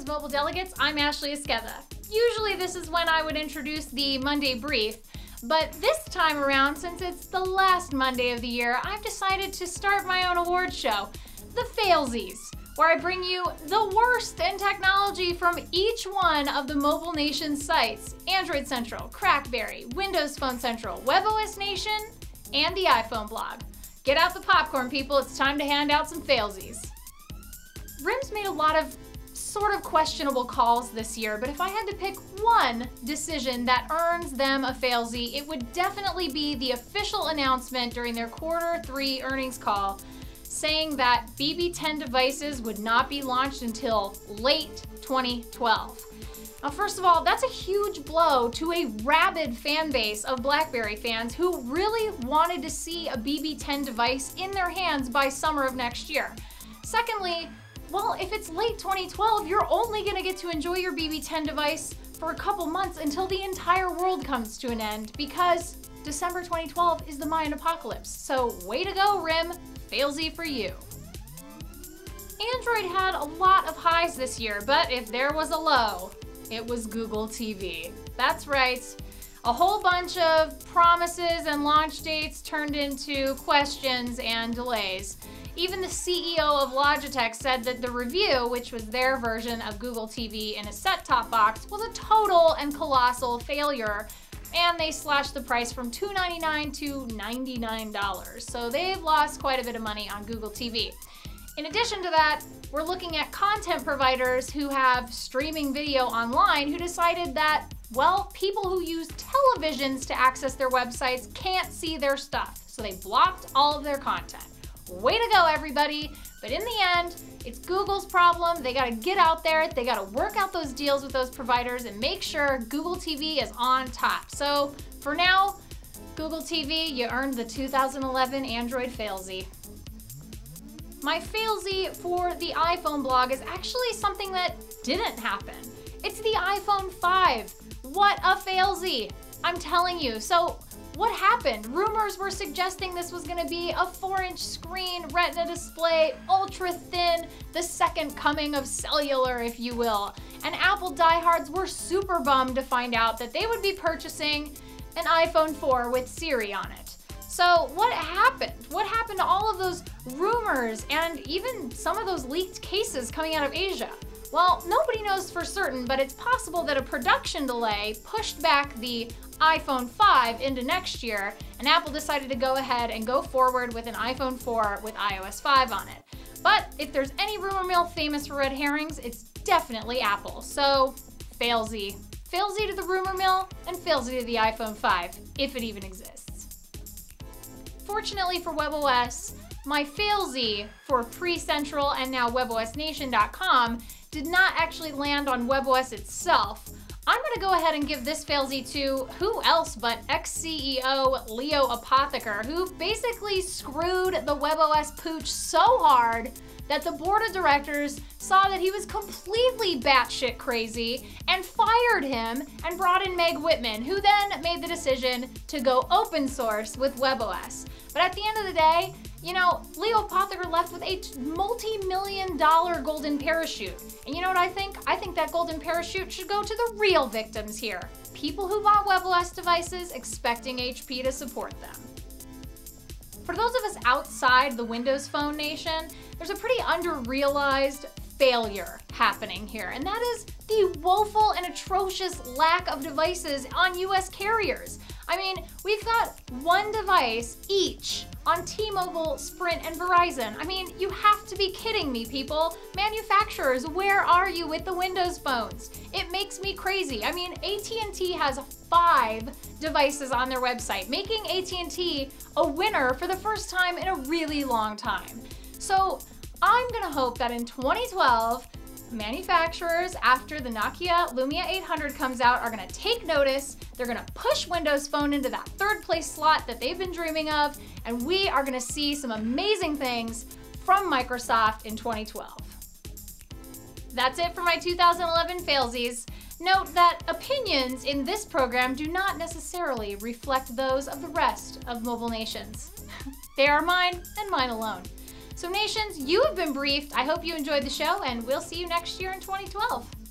RIM's Mobile Delegates, I'm Ashley Esqueda. Usually this is when I would introduce the Monday brief, but this time around, since it's the last Monday of the year, I've decided to start my own award show, The Failsies, where I bring you the worst in technology from each one of the Mobile Nation sites: Android Central, Crackberry, Windows Phone Central, WebOS Nation, and the iPhone blog. Get out the popcorn, people, it's time to hand out some failsies. RIM's made a lot of sort of questionable calls this year, but if I had to pick one decision that earns them a failsie, it would definitely be the official announcement during their Q3 earnings call saying that BB10 devices would not be launched until late 2012. Now, first of all, that's a huge blow to a rabid fan base of BlackBerry fans who really wanted to see a BB10 device in their hands by summer of next year. Secondly, well, if it's late 2012, you're only going to get to enjoy your BB10 device for a couple months until the entire world comes to an end, because December 2012 is the Mayan apocalypse. So way to go, RIM. Failsie for you. Android had a lot of highs this year, but if there was a low, it was Google TV. That's right. A whole bunch of promises and launch dates turned into questions and delays. Even the CEO of Logitech said that the Review, which was their version of Google TV in a set-top box, was a total and colossal failure, and they slashed the price from $299 to $99. So they've lost quite a bit of money on Google TV. In addition to that, we're looking at content providers who have streaming video online who decided that, well, people who use televisions to access their websites can't see their stuff. So they blocked all of their content. Way to go, everybody. But in the end, it's Google's problem. They gotta get out there, they gotta work out those deals with those providers and make sure Google TV is on top. So for now, Google TV, you earned the 2011 Android failsie. My failsie for the iPhone blog is actually something that didn't happen. It's the iPhone 5. What a failsie, I'm telling you. So what happened? Rumors were suggesting this was gonna be a 4-inch screen, retina display, ultra thin, the second coming of cellular, if you will. And Apple diehards were super bummed to find out that they would be purchasing an iPhone 4 with Siri on it. So what happened? What happened to all of those rumors and even some of those leaked cases coming out of Asia? Well, nobody knows for certain, but it's possible that a production delay pushed back the iPhone 5 into next year, and Apple decided to go ahead and go forward with an iPhone 4 with iOS 5 on it. But if there's any rumor mill famous for red herrings, it's definitely Apple. So, failsie. Failsie to the rumor mill, and failsie to the iPhone 5, if it even exists. Fortunately for WebOS, my failsie for pre-Central and now WebOSNation.com did not actually land on WebOS itself. I'm gonna go ahead and give this failsie to who else but ex-CEO Leo Apotheker, who basically screwed the WebOS pooch so hard that the board of directors saw that he was completely batshit crazy and fired him and brought in Meg Whitman, who then made the decision to go open source with WebOS. But at the end of the day, you know, Leo Apotheker left with a multi-million-dollar golden parachute. And you know what I think? I think that golden parachute should go to the real victims here. People who bought WebOS devices expecting HP to support them. For those of us outside the Windows Phone nation, there's a pretty under-realized failure happening here, and that is the woeful and atrocious lack of devices on US carriers. I mean, we've got one device each on T-Mobile, Sprint, and Verizon. I mean, you have to be kidding me, people. Manufacturers, where are you with the Windows phones? It makes me crazy. I mean, AT&T has 5 devices on their website, making AT&T a winner for the first time in a really long time. So I'm gonna hope that in 2012, manufacturers, after the Nokia Lumia 800 comes out, are gonna take notice. They're gonna push Windows Phone into that 3rd place slot that they've been dreaming of, and we are gonna see some amazing things from Microsoft in 2012. That's it for my 2011 failsies. Note that opinions in this program do not necessarily reflect those of the rest of Mobile Nations. They are mine and mine alone. So nations, you have been briefed. I hope you enjoyed the show, and we'll see you next year in 2012.